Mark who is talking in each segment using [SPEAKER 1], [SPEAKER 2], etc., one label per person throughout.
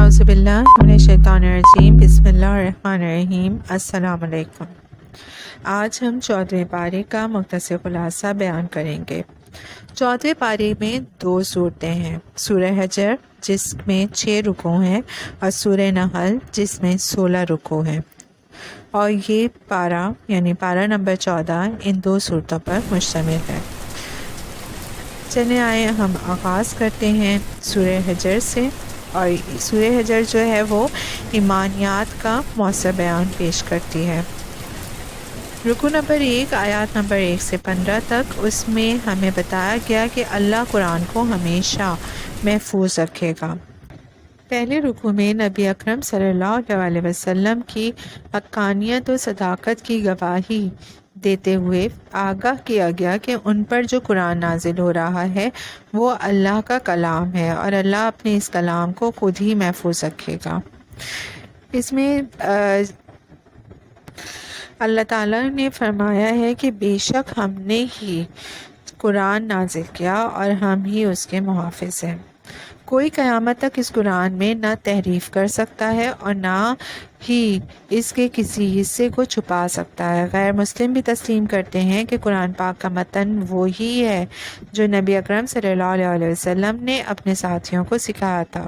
[SPEAKER 1] اعوذ باللہ من الشیطان الرجیم بسم اللہ الرحمن الرحیم السلام علیکم۔ آج ہم 14ویں پارے کا مختصر خلاصہ بیان کریں گے۔ 14ویں پارے میں 2 صورتیں ہیں، سورہ حجر جس میں 6 رکوع ہیں اور سورہ نحل جس میں 16 رکوع ہیں، اور یہ پارہ یعنی پارہ نمبر 14 ان 2 صورتوں پر مشتمل ہے۔ چلیں آئے ہم آغاز کرتے ہیں سورہ حجر سے، اور سورہ حجر جو ہے وہ ایمانیات کا مؤثر بیان پیش کرتی ہے۔ رکوع نمبر 1 آیات نمبر 1 سے 15 تک، اس میں ہمیں بتایا گیا کہ اللہ قرآن کو ہمیشہ محفوظ رکھے گا۔ پہلے رکوع میں نبی اکرم صلی اللہ علیہ وسلم کی حقانیت و صداقت کی گواہی دیتے ہوئے آگاہ کیا گیا کہ ان پر جو قرآن نازل ہو رہا ہے وہ اللہ کا کلام ہے، اور اللہ اپنے اس کلام کو خود ہی محفوظ رکھے گا۔ اس میں اللہ تعالیٰ نے فرمایا ہے کہ بے شک ہم نے ہی قرآن نازل کیا اور ہم ہی اس کے محافظ ہیں۔ کوئی قیامت تک اس قرآن میں نہ تحریف کر سکتا ہے اور نہ ہی اس کے کسی حصے کو چھپا سکتا ہے۔ غیر مسلم بھی تسلیم کرتے ہیں کہ قرآن پاک کا متن وہی ہے جو نبی اکرم صلی اللہ علیہ وسلم نے اپنے ساتھیوں کو سکھایا تھا۔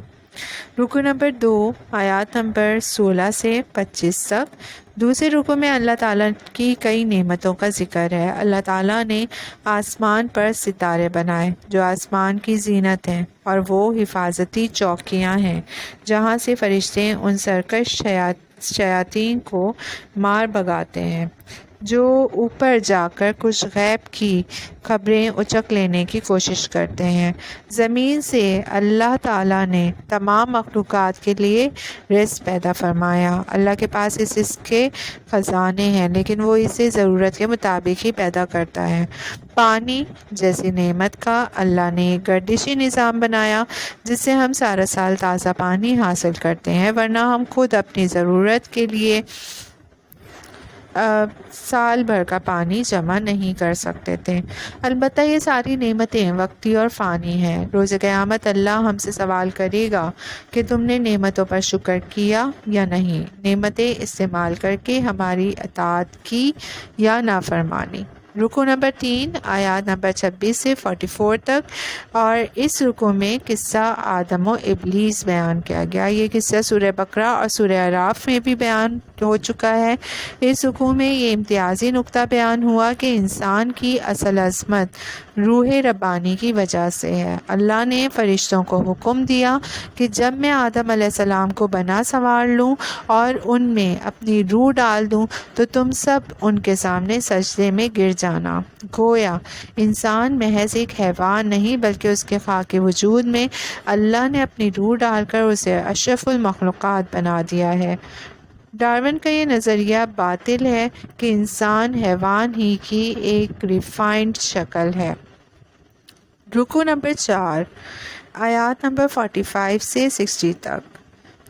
[SPEAKER 1] رکوع نمبر 2 آیات نمبر 16 سے 25 تک، دوسرے رکوع میں اللہ تعالیٰ کی کئی نعمتوں کا ذکر ہے۔ اللہ تعالیٰ نے آسمان پر ستارے بنائے جو آسمان کی زینت ہیں، اور وہ حفاظتی چوکیاں ہیں جہاں سے فرشتے ان سرکش شیاطین کو مار بھگاتے ہیں جو اوپر جا کر کچھ غیب کی خبریں اچک لینے کی کوشش کرتے ہیں۔ زمین سے اللہ تعالیٰ نے تمام مخلوقات کے لیے رزق پیدا فرمایا۔ اللہ کے پاس اس رزق کے خزانے ہیں، لیکن وہ اسے ضرورت کے مطابق ہی پیدا کرتا ہے۔ پانی جیسی نعمت کا اللہ نے ایک گردشی نظام بنایا جس سے ہم سارا سال تازہ پانی حاصل کرتے ہیں، ورنہ ہم خود اپنی ضرورت کے لیے سال بھر کا پانی جمع نہیں کر سکتے تھے۔ البتہ یہ ساری نعمتیں وقتی اور فانی ہیں۔ روز قیامت اللہ ہم سے سوال کرے گا کہ تم نے نعمتوں پر شکر کیا یا نہیں، نعمتیں استعمال کر کے ہماری اطاعت کی یا نافرمانی۔ رکوع نمبر 3 آیات نمبر 26 سے 44 تک، اور اس رکوع میں قصہ آدم و ابلیس بیان کیا گیا۔ یہ قصہ سورہ بقرہ اور سورہ اعراف میں بھی بیان ہو چکا ہے۔ اس رکوع میں یہ امتیازی نقطہ بیان ہوا کہ انسان کی اصل عظمت روح ربانی کی وجہ سے ہے۔ اللہ نے فرشتوں کو حکم دیا کہ جب میں آدم علیہ السلام کو بنا سنوار لوں اور ان میں اپنی روح ڈال دوں تو تم سب ان کے سامنے سجدے میں گر جانا۔ گویا انسان محض ایک حیوان نہیں بلکہ اس کے خاک وجود میں اللہ نے اپنی روح ڈال کر اسے اشرف المخلوقات بنا دیا ہے۔ ڈارون کا یہ نظریہ باطل ہے کہ انسان حیوان ہی کی ایک ریفائنڈ شکل ہے۔ رکوع نمبر 4 آیات نمبر 45 سے 60 تک،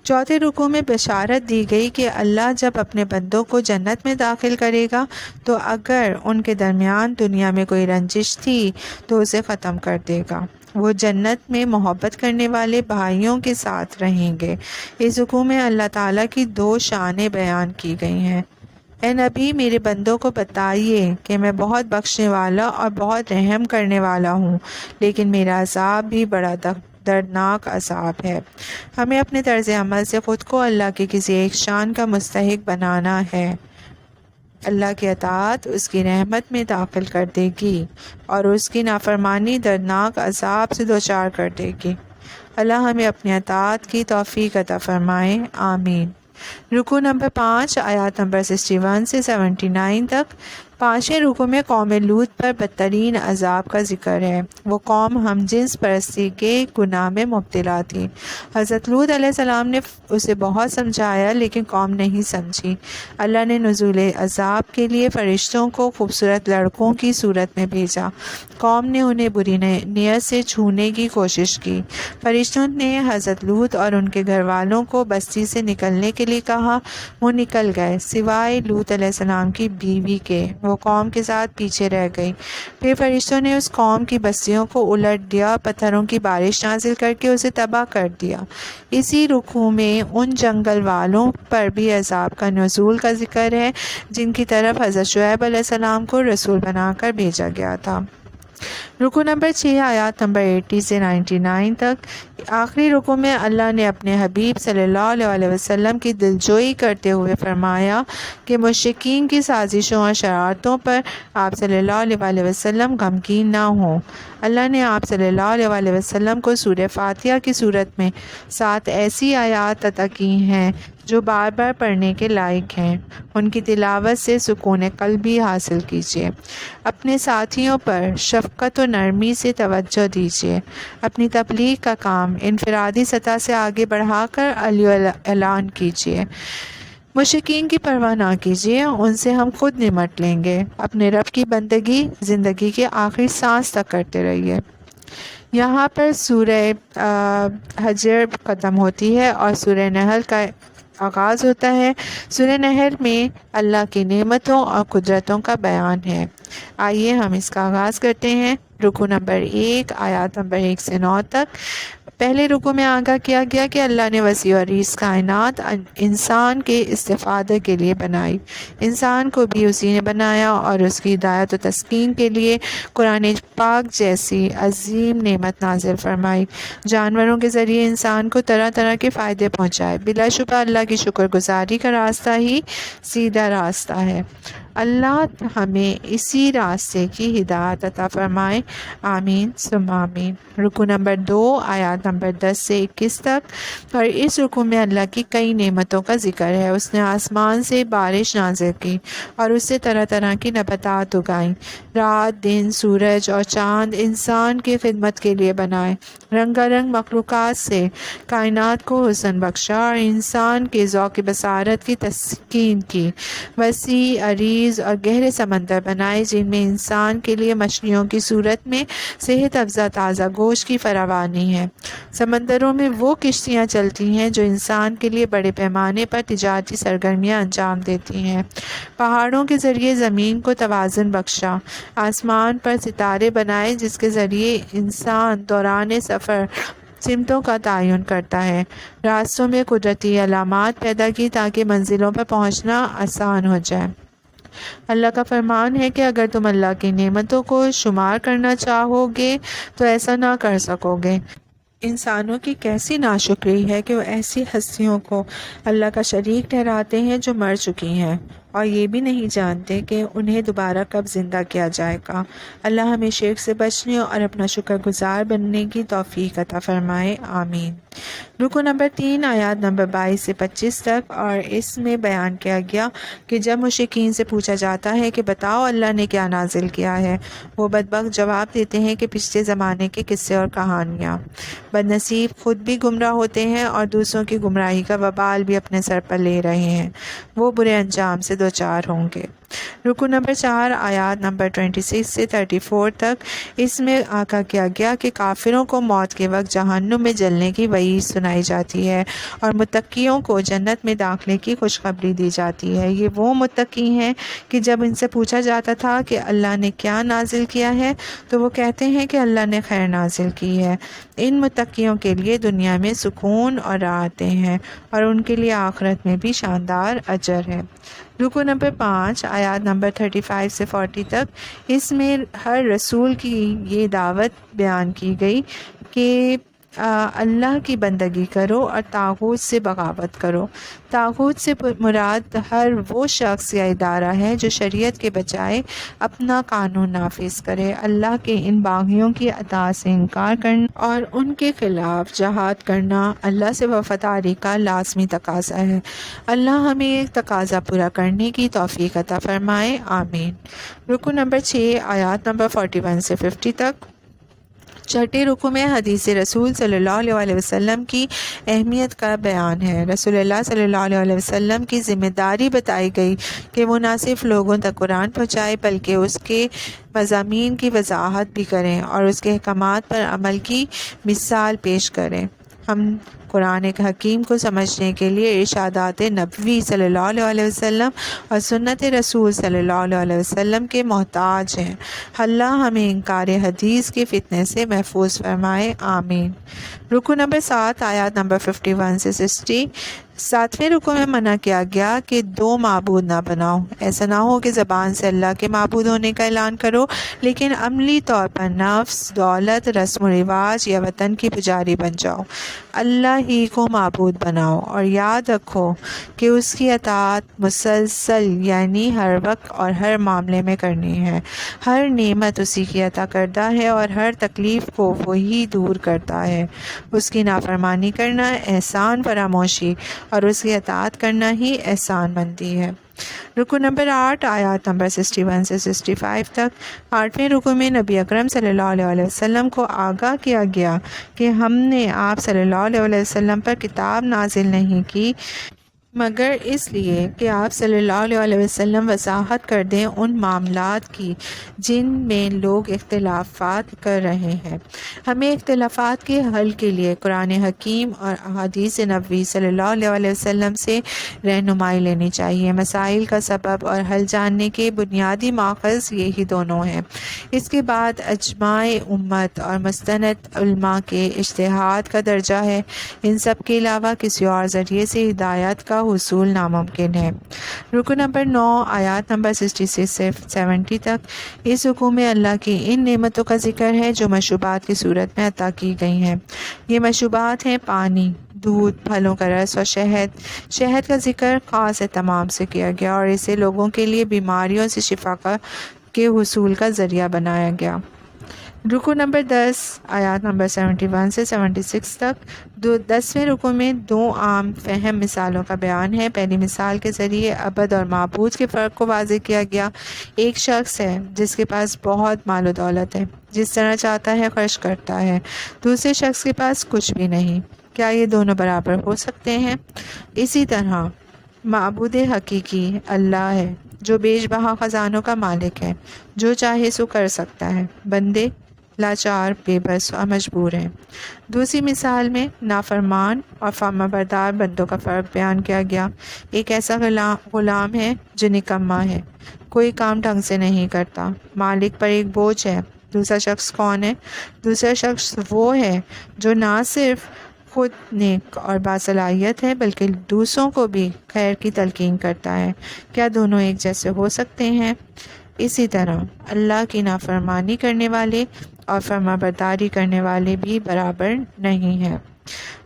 [SPEAKER 1] چوتھے رکوع میں بشارت دی گئی کہ اللہ جب اپنے بندوں کو جنت میں داخل کرے گا تو اگر ان کے درمیان دنیا میں کوئی رنجش تھی تو اسے ختم کر دے گا۔ وہ جنت میں محبت کرنے والے بھائیوں کے ساتھ رہیں گے۔ اس رکوع میں اللہ تعالیٰ کی 2 شانیں بیان کی گئی ہیں۔ اے نبی، میرے بندوں کو بتائیے کہ میں بہت بخشنے والا اور بہت رحم کرنے والا ہوں، لیکن میرا عذاب بھی بڑا دردناک عذاب ہے۔ ہمیں اپنے طرز عمل سے خود کو اللہ کی کسی ایک شان کا مستحق بنانا ہے۔ اللہ کی اطاعت اس کی رحمت میں داخل کر دے گی اور اس کی نافرمانی دردناک عذاب سے دوچار کر دے گی۔ اللہ ہمیں اپنی اطاعت کی توفیق عطا فرمائے، آمین۔ رکوع نمبر 5 آیات نمبر 61 سے 79 تک، 5ویں رکوع میں قوم لوط پر بدترین عذاب کا ذکر ہے۔ وہ قوم ہم جنس پرستی کے گناہ میں مبتلا تھی۔ حضرت لوط علیہ السلام نے اسے بہت سمجھایا لیکن قوم نہیں سمجھی۔ اللہ نے نزول عذاب کے لیے فرشتوں کو خوبصورت لڑکوں کی صورت میں بھیجا۔ قوم نے انہیں بری نیت سے چھونے کی کوشش کی۔ فرشتوں نے حضرت لوط اور ان کے گھر والوں کو بستی سے نکلنے کے لیے کہا۔ وہ نکل گئے سوائے لوط علیہ السلام کی بیوی کے۔ وہ قوم کے ساتھ پیچھے رہ گئی۔ پھر فرشتوں نے اس قوم کی بستیوں کو الٹ دیا، پتھروں کی بارش نازل کر کے اسے تباہ کر دیا۔ اسی رکوع میں ان جنگل والوں پر بھی عذاب کا نزول کا ذکر ہے جن کی طرف حضرت شعیب علیہ السلام کو رسول بنا کر بھیجا گیا تھا۔ رکوع نمبر 6 آیات نمبر 80 سے 99 تک۔ آخری رکوع میں اللہ نے اپنے حبیب صلی اللہ علیہ وسلم کی دلجوئی کرتے ہوئے فرمایا کہ مشرکین کی سازشوں اور شرارتوں پر آپ صلی اللہ علیہ وسلم غمگین نہ ہوں۔ اللہ نے آپ صلی اللہ علیہ وسلم کو سورہ فاتحہ کی صورت میں 7 ایسی آیات عطا کی ہیں جو بار بار پڑھنے کے لائق ہیں۔ ان کی تلاوت سے سکون قلب بھی حاصل کیجیے۔ اپنے ساتھیوں پر شفقت و نرمی سے توجہ دیجیے۔ اپنی تبلیغ کا کام انفرادی سطح سے آگے بڑھا کر اعلان کیجیے۔ مشرکین کی پرواہ نہ کیجیے، ان سے ہم خود نمٹ لیں گے۔ اپنے رب کی بندگی زندگی کے آخری سانس تک کرتے رہیے۔ یہاں پر سورہ حجر ختم ہوتی ہے اور سورہ نحل کا آغاز ہوتا ہے۔ سورہ نحل میں اللہ کی نعمتوں اور قدرتوں کا بیان ہے۔ آئیے ہم اس کا آغاز کرتے ہیں۔ رکوع نمبر 1 آیات نمبر 1 سے 9 تک۔ پہلے رکوع میں آگاہ کیا گیا کہ اللہ نے وسیع و عریض کائنات انسان کے استفادے کے لیے بنائی۔ انسان کو بھی اسی نے بنایا اور اس کی ہدایت و تسکین کے لیے قرآن پاک جیسی عظیم نعمت نازل فرمائی۔ جانوروں کے ذریعے انسان کو طرح طرح کے فائدے پہنچائے۔ بلا شبہ اللہ کی شکر گزاری کا راستہ ہی سیدھا راستہ ہے۔ اللہ ہمیں اسی راستے کی ہدایت عطا فرمائے، آمین ثم آمین۔ رکوع نمبر 2 آیات نمبر 10 سے 21 تک۔ اور اس رکوع میں اللہ کی کئی نعمتوں کا ذکر ہے۔ اس نے آسمان سے بارش نازل کی اور اس سے طرح طرح کی نباتات اگائیں۔ رات، دن، سورج اور چاند انسان کی خدمت کے لیے بنائے۔ رنگا رنگ مخلوقات سے کائنات کو حسن بخشا اور انسان کے ذوق بصارت کی تسکین کی۔ وسیع، عریض اور گہرے سمندر بنائے جن میں انسان کے لیے مچھلیوں کی صورت میں صحت افزا تازہ گوشت کی فراوانی ہے۔ سمندروں میں وہ کشتیاں چلتی ہیں جو انسان کے لیے بڑے پیمانے پر تجارتی سرگرمیاں انجام دیتی ہیں۔ پہاڑوں کے ذریعے زمین کو توازن بخشا۔ آسمان پر ستارے بنائے جس کے ذریعے انسان دوران سفر سمتوں کا تعین کرتا ہے۔ راستوں میں قدرتی علامات پیدا کی تاکہ منزلوں پر پہنچنا آسان ہو جائے۔ اللہ کا فرمان ہے کہ اگر تم اللہ کی نعمتوں کو شمار کرنا چاہو گے تو ایسا نہ کر سکو گے۔ انسانوں کی کیسی ناشکری ہے کہ وہ ایسی ہستیوں کو اللہ کا شریک ٹھہراتے ہیں جو مر چکی ہیں اور یہ بھی نہیں جانتے کہ انہیں دوبارہ کب زندہ کیا جائے گا۔ اللہ ہمیں شرک سے بچنے اور اپنا شکر گزار بننے کی توفیق عطا فرمائے، آمین۔ رکوع نمبر 3 آیات نمبر 22 سے 25 تک۔ اور اس میں بیان کیا گیا کہ جب مشرکین سے پوچھا جاتا ہے کہ بتاؤ اللہ نے کیا نازل کیا ہے، وہ بدبخت جواب دیتے ہیں کہ پچھلے زمانے کے قصے اور کہانیاں۔ بد نصیب خود بھی گمراہ ہوتے ہیں اور دوسروں کی گمراہی کا وبال بھی اپنے سر پر لے رہے ہیں، وہ برے انجام سے دوچار ہوں گے۔ رکوع نمبر 4 آیات نمبر 26 سے 34 تک۔ اس میں آگاہ کیا گیا کہ کافروں کو موت کے وقت جہنم میں جلنے کی وعید سنائی جاتی ہے اور متقیوں کو جنت میں داخلے کی خوشخبری دی جاتی ہے۔ یہ وہ متقی ہیں کہ جب ان سے پوچھا جاتا تھا کہ اللہ نے کیا نازل کیا ہے تو وہ کہتے ہیں کہ اللہ نے خیر نازل کی ہے۔ ان متقیوں کے لیے دنیا میں سکون اور راحتیں ہیں اور ان کے لیے آخرت میں بھی شاندار اجر ہے۔ رکوع نمبر 5 آیات نمبر 35 سے 40 تک۔ اس میں ہر رسول کی یہ دعوت بیان کی گئی کہ اللہ کی بندگی کرو اور طاغوت سے بغاوت کرو۔ طاغوت سے مراد ہر وہ شخص یا ادارہ ہے جو شریعت کے بجائے اپنا قانون نافذ کرے۔ اللہ کے ان باغیوں کی اطاعت سے انکار کرنا اور ان کے خلاف جہاد کرنا اللہ سے وفاداری کا لازمی تقاضا ہے۔ اللہ ہمیں ایک تقاضا پورا کرنے کی توفیق عطا فرمائے، آمین۔ رکوع نمبر 6 آیات نمبر 41 سے 50 تک۔ چھٹے رکوع میں حدیث رسول صلی اللہ علیہ وسلم کی اہمیت کا بیان ہے۔ رسول اللہ صلی اللہ علیہ وسلم کی ذمہ داری بتائی گئی کہ وہ نہ صرف لوگوں تک قرآن پہنچائے بلکہ اس کے مضامین کی وضاحت بھی کریں اور اس کے احکامات پر عمل کی مثال پیش کریں۔ ہم قرآن حکیم کو سمجھنے کے لیے ارشادات نبوی صلی اللہ علیہ وسلم اور سنت رسول صلی اللہ علیہ وسلم کے محتاج ہیں۔ اللہ ہمیں انکار حدیث کے فتنے سے محفوظ فرمائے، آمین۔ رکو نمبر 7 آیات نمبر 51 سے 60۔ 7ویں رکو میں منع کیا گیا کہ دو معبود نہ بناؤ۔ ایسا نہ ہو کہ زبان سے اللہ کے معبود ہونے کا اعلان کرو لیکن عملی طور پر نفس، دولت، رسم و رواج یا وطن کی پجاری بن جاؤ۔ اللہ ہی کو معبود بناؤ اور یاد رکھو کہ اس کی اطاعت مسلسل یعنی ہر وقت اور ہر معاملے میں کرنی ہے۔ ہر نعمت اسی کی عطا کردہ ہے اور ہر تکلیف کو وہی دور کرتا ہے۔ اس کی نافرمانی کرنا احسان فراموشی اور اس کی اطاعت کرنا ہی احسان مندی ہے۔ رکو نمبر 8 آیات نمبر 61 سے 65 تک۔ 8ویں رکو میں نبی اکرم صلی اللہ علیہ وسلم کو آگاہ کیا گیا کہ ہم نے آپ صلی اللہ علیہ وسلم پر کتاب نازل نہیں کی مگر اس لیے کہ آپ صلی اللہ علیہ وسلم وضاحت کر دیں ان معاملات کی جن میں لوگ اختلافات کر رہے ہیں۔ ہمیں اختلافات کے حل کے لیے قرآن حکیم اور احادیث نبوی صلی اللہ علیہ وسلم سے رہنمائی لینی چاہیے۔ مسائل کا سبب اور حل جاننے کے بنیادی ماخذ یہی دونوں ہیں۔ اس کے بعد اجماع امت اور مستند علماء کے اجتہاد کا درجہ ہے۔ ان سب کے علاوہ کسی اور ذریعے سے ہدایت کا حصول ناممکن ہے۔ رکو نمبر 9 آیات نمبر 66 سے 70 تک۔ اس رکو میں اللہ کی ان نعمتوں کا ذکر ہے جو مشروبات کی صورت میں عطا کی گئی ہیں۔ یہ مشروبات ہیں پانی، دودھ، پھلوں کا رس اور شہد۔ شہد کا ذکر خاص اہتمام سے کیا گیا اور اسے لوگوں کے لیے بیماریوں سے شفا کے حصول کا ذریعہ بنایا گیا۔ رکو نمبر 10 آیات نمبر 71 سے 76 تک۔ 10ویں رکو میں دو عام فہم مثالوں کا بیان ہے۔ پہلی مثال کے ذریعے عبد اور معبود کے فرق کو واضح کیا گیا۔ ایک شخص ہے جس کے پاس بہت مال و دولت ہے، جس طرح چاہتا ہے خرچ کرتا ہے۔ دوسرے شخص کے پاس کچھ بھی نہیں۔ کیا یہ دونوں برابر ہو سکتے ہیں؟ اسی طرح معبود حقیقی اللہ ہے جو بیش بہا خزانوں کا مالک ہے، جو چاہے سو کر سکتا ہے۔ بندے لاچار، بے بس اور مجبور ہیں۔ دوسری مثال میں نافرمان اور فرما بردار بندوں کا فرق بیان کیا گیا۔ ایک ایسا غلام ہے جو نکما ہے، کوئی کام ڈھنگ سے نہیں کرتا، مالک پر ایک بوجھ ہے۔ دوسرا شخص کون ہے؟ دوسرا شخص وہ ہے جو نہ صرف خود نیک اور باصلاحیت ہے بلکہ دوسروں کو بھی خیر کی تلقین کرتا ہے۔ کیا دونوں ایک جیسے ہو سکتے ہیں؟ اسی طرح اللہ کی نافرمانی کرنے والے اور فرما برداری کرنے والے بھی برابر نہیں ہیں۔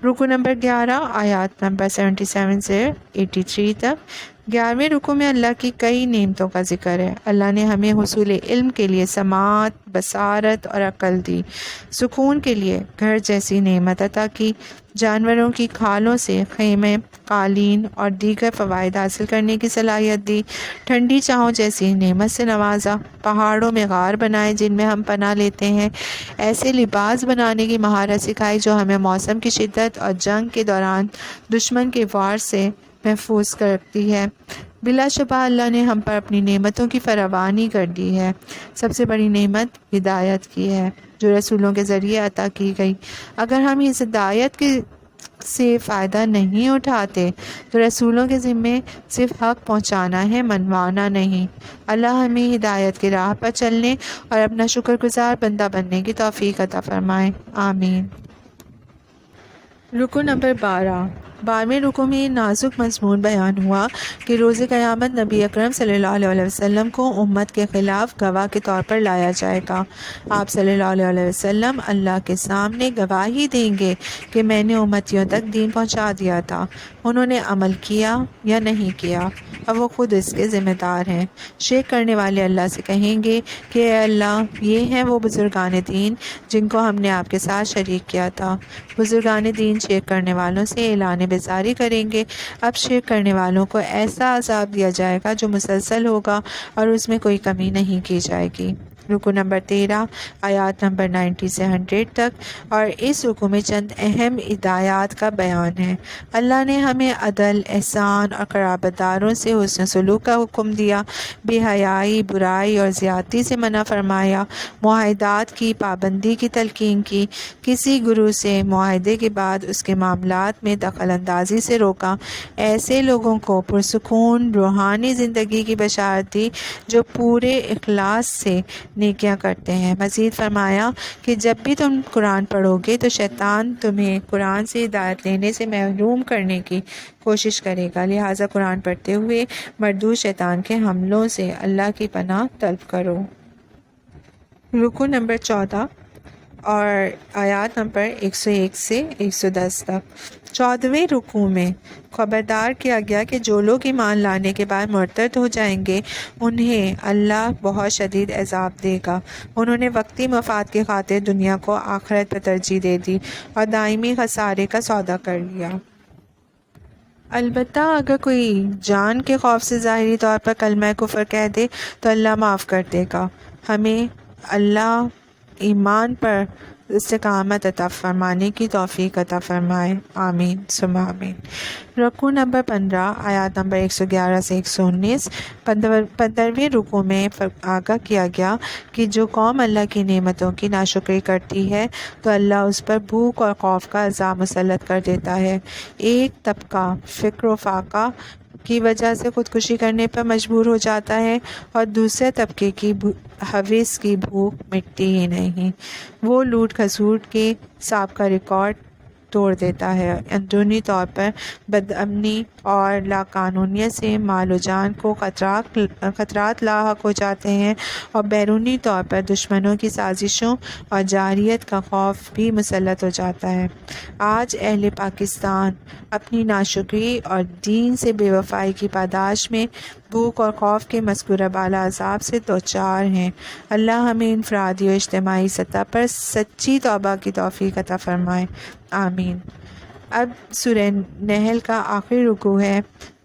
[SPEAKER 1] رکو نمبر 11 آیات نمبر 77 سے 83 تک۔ 11ویں رکو میں اللہ کی کئی نعمتوں کا ذکر ہے۔ اللہ نے ہمیں حصول علم کے لیے سماعت، بصارت اور عقل دی، سکون کے لیے گھر جیسی نعمت عطا کی، جانوروں کی کھالوں سے خیمے، قالین اور دیگر فوائد حاصل کرنے کی صلاحیت دی، ٹھنڈی چھاؤں جیسی نعمت سے نوازا، پہاڑوں میں غار بنائے جن میں ہم پناہ لیتے ہیں، ایسے لباس بنانے کی مہارت سکھائی جو ہمیں موسم کی شدت اور جنگ کے دوران دشمن کے وار سے محفوظ کرتی ہے۔ بلا شبہ اللہ نے ہم پر اپنی نعمتوں کی فراوانی کر دی ہے۔ سب سے بڑی نعمت ہدایت کی ہے جو رسولوں کے ذریعے عطا کی گئی۔ اگر ہم اس ہدایت سے فائدہ نہیں اٹھاتے تو رسولوں کے ذمے صرف حق پہنچانا ہے، منوانا نہیں۔ اللہ ہمیں ہدایت کی راہ پر چلنے اور اپنا شکر گزار بندہ بننے کی توفیق عطا فرمائے، آمین۔ رکو نمبر 12ویں رکو میں نازک مضمون بیان ہوا کہ روز قیامت نبی اکرم صلی اللہ علیہ وسلم کو امت کے خلاف گواہ کے طور پر لایا جائے گا۔ آپ صلی اللہ علیہ وسلم اللہ کے سامنے گواہی دیں گے کہ میں نے امتیوں تک دین پہنچا دیا تھا، انہوں نے عمل کیا یا نہیں کیا اور وہ خود اس کے ذمہ دار ہیں۔ شرک کرنے والے اللہ سے کہیں گے کہ اے اللہ، یہ ہیں وہ بزرگان دین جن کو ہم نے آپ کے ساتھ شریک کیا تھا۔ بزرگان دین شرک کرنے والوں سے اعلان بیزاری کریں گے، اب شرک کرنے والوں کو ایسا عذاب دیا جائے گا جو مسلسل ہوگا اور اس میں کوئی کمی نہیں کی جائے گی۔ رکو نمبر 13 آیات نمبر 90 سے 100 تک، اور اس رکو میں چند اہم ہدایات کا بیان ہے۔ اللہ نے ہمیں عدل، احسان اور قرابت داروں سے حسن سلوک کا حکم دیا، بے حیائی، برائی اور زیادتی سے منع فرمایا، معاہدات کی پابندی کی تلقین کی، کسی گروہ سے معاہدے کے بعد اس کے معاملات میں دخل اندازی سے روکا، ایسے لوگوں کو پرسکون روحانی زندگی کی بشارت دی جو پورے اخلاص سے نیکیاں کرتے ہیں۔ مزید فرمایا کہ جب بھی تم قرآن پڑھو گے تو شیطان تمہیں قرآن سے ہدایت لینے سے محروم کرنے کی کوشش کرے گا، لہٰذا قرآن پڑھتے ہوئے مردود شیطان کے حملوں سے اللہ کی پناہ طلب کرو۔ رکو نمبر 14 اور آیات نمبر 101 سے 110 تک۔ 14ویں رکوع میں خبردار کیا گیا کہ جو لوگ ایمان لانے کے بعد مرتد ہو جائیں گے انہیں اللہ بہت شدید عذاب دے گا۔ انہوں نے وقتی مفاد کی خاطر دنیا کو آخرت پر ترجیح دے دی اور دائمی خسارے کا سودا کر لیا۔ البتہ اگر کوئی جان کے خوف سے ظاہری طور پر کلمہ کفر کہہ دے تو اللہ معاف کر دے گا۔ ہمیں اللہ ایمان پر استقامت عطا فرمانے کی توفیق عطا فرمائے، آمین ثم آمین۔ رکوع نمبر 15 آیات نمبر 111 سے 119۔ 15ویں رکوع میں آگاہ کیا گیا کہ جو قوم اللہ کی نعمتوں کی ناشکری کرتی ہے تو اللہ اس پر بھوک اور خوف کا عذاب مسلط کر دیتا ہے۔ ایک طبقہ فقر و فاقہ کی وجہ سے خودکشی کرنے پر مجبور ہو جاتا ہے اور دوسرے طبقے کی ہوس کی بھوک مٹتی ہی نہیں، وہ لوٹ کھسوٹ کے سابقہ ریکارڈ توڑ دیتا ہے۔ اندرونی طور پر بدامنی اور لاقانونیت سے مال و جان کو خطرات لاحق ہو جاتے ہیں، اور بیرونی طور پر دشمنوں کی سازشوں اور جارحیت کا خوف بھی مسلط ہو جاتا ہے۔ آج اہل پاکستان اپنی ناشکری اور دین سے بے وفائی کی پاداش میں بھوک اور خوف کے مذکورہ بالا عذاب سے دوچار ہیں۔ اللہ ہمیں انفرادی و اجتماعی سطح پر سچی توبہ کی توفیق عطا فرمائے، آمین۔ اب سورہ نحل کا آخری رکوع ہے،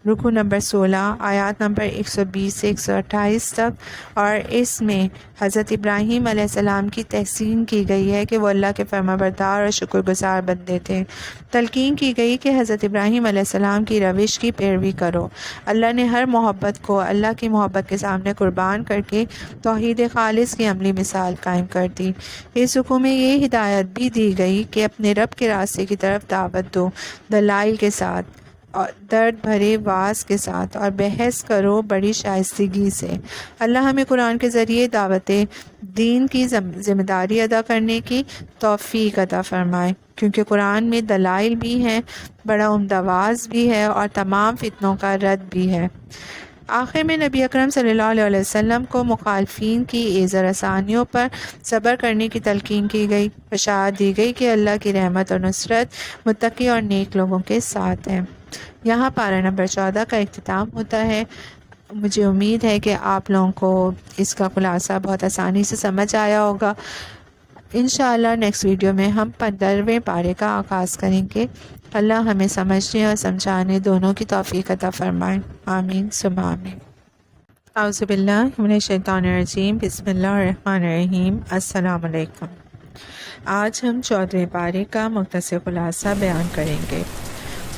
[SPEAKER 1] رکوع نمبر 16 آیات نمبر 120 سے 128 تک، اور اس میں حضرت ابراہیم علیہ السلام کی تحسین کی گئی ہے کہ وہ اللہ کے فرمانبردار اور شکر گزار بندے تھے۔ تلقین کی گئی کہ حضرت ابراہیم علیہ السلام کی روش کی پیروی کرو۔ اللہ نے ہر محبت کو اللہ کی محبت کے سامنے قربان کر کے توحید خالص کی عملی مثال قائم کر دی۔ اس رکوع میں یہ ہدایت بھی دی گئی کہ اپنے رب کے راستے کی طرف دعوت دو، دلائل کے ساتھ اور درد بھرے واعظ کے ساتھ، اور بحث کرو بڑی شائستگی سے۔ اللہ ہمیں قرآن کے ذریعے دعوت دین کی ذمہ داری ادا کرنے کی توفیق عطا فرمائے، کیونکہ قرآن میں دلائل بھی ہیں، بڑا عمدہ واعظ بھی ہے اور تمام فتنوں کا رد بھی ہے۔ آخر میں نبی اکرم صلی اللہ علیہ وسلم کو مخالفین کی ایذا رسانیوں پر صبر کرنے کی تلقین کی گئی، بشارت دی گئی کہ اللہ کی رحمت اور نصرت متقی اور نیک لوگوں کے ساتھ ہے۔ یہاں پارہ نمبر 14 کا اختتام ہوتا ہے۔ مجھے امید ہے کہ آپ لوگوں کو اس کا خلاصہ بہت آسانی سے سمجھ آیا ہوگا۔ انشاءاللہ نیکسٹ ویڈیو میں ہم 15ویں پارے کا آغاز کریں گے۔ اللہ ہمیں سمجھنے اور سمجھانے دونوں کی توفیق عطا فرمائے، آمین ثم آمین۔ اعوذ باللہ من الشیطان الرجیم، بسم اللہ الرحمن الرحیم۔ السلام علیکم۔ آج ہم 14ویں پارے کا مختصر خلاصہ بیان کریں گے۔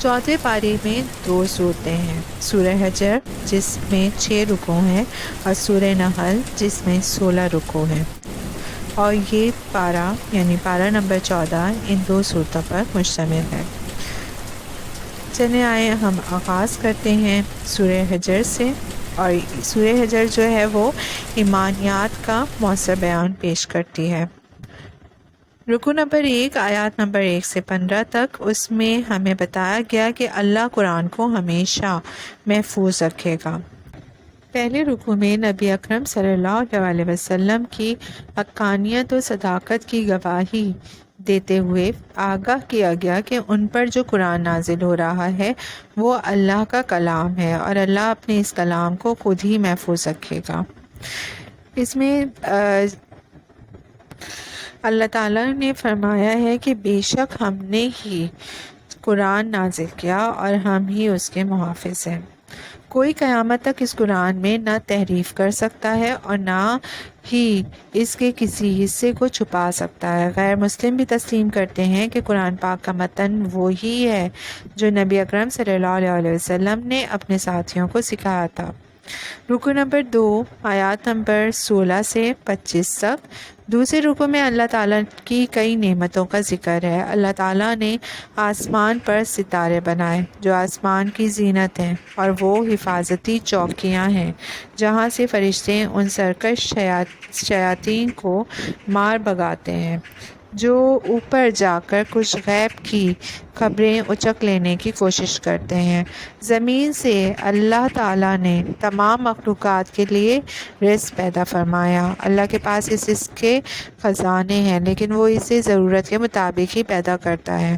[SPEAKER 1] 14ویں پارے میں 2 صورتیں ہیں، سورہ حجر جس میں 6 رکوع ہیں اور سورہ نحل جس میں 16 رکوع ہیں، اور یہ پارہ یعنی پارہ نمبر 14 ان 2 صورتوں پر مشتمل ہے۔ چلیں آئے ہم آغاز کرتے ہیں سورہ حجر سے، اور سورہ حجر جو ہے وہ ایمانیات کا مؤثر بیان پیش کرتی ہے۔ رکوع نمبر 1 آیات نمبر 1 سے 15 تک، اس میں ہمیں بتایا گیا کہ اللہ قرآن کو ہمیشہ محفوظ رکھے گا۔ پہلے رکوع میں نبی اکرم صلی اللہ علیہ وسلم کی حقانیت و صداقت کی گواہی دیتے ہوئے آگاہ کیا گیا کہ ان پر جو قرآن نازل ہو رہا ہے وہ اللہ کا کلام ہے، اور اللہ اپنے اس کلام کو خود ہی محفوظ رکھے گا۔ اس میں اللہ تعالیٰ نے فرمایا ہے کہ بے شک ہم نے ہی قرآن نازل کیا اور ہم ہی اس کے محافظ ہیں۔ کوئی قیامت تک اس قرآن میں نہ تحریف کر سکتا ہے اور نہ ہی اس کے کسی حصے کو چھپا سکتا ہے۔ غیر مسلم بھی تسلیم کرتے ہیں کہ قرآن پاک کا متن وہی ہے جو نبی اکرم صلی اللہ علیہ وسلم نے اپنے ساتھیوں کو سکھایا تھا۔ رکو نمبر 2، آیات نمبر 16 سے 25 تک۔ دوسرے رکو میں اللہ تعالیٰ کی کئی نعمتوں کا ذکر ہے۔ اللہ تعالیٰ نے آسمان پر ستارے بنائے جو آسمان کی زینت ہیں، اور وہ حفاظتی چوکیاں ہیں جہاں سے فرشتے ان سرکش شیاطین کو مار بھگاتے ہیں جو اوپر جا کر کچھ غیب کی خبریں اچک لینے کی کوشش کرتے ہیں۔ زمین سے اللہ تعالیٰ نے تمام مخلوقات کے لیے رزق پیدا فرمایا۔ اللہ کے پاس اس رزق کے خزانے ہیں، لیکن وہ اسے ضرورت کے مطابق ہی پیدا کرتا ہے۔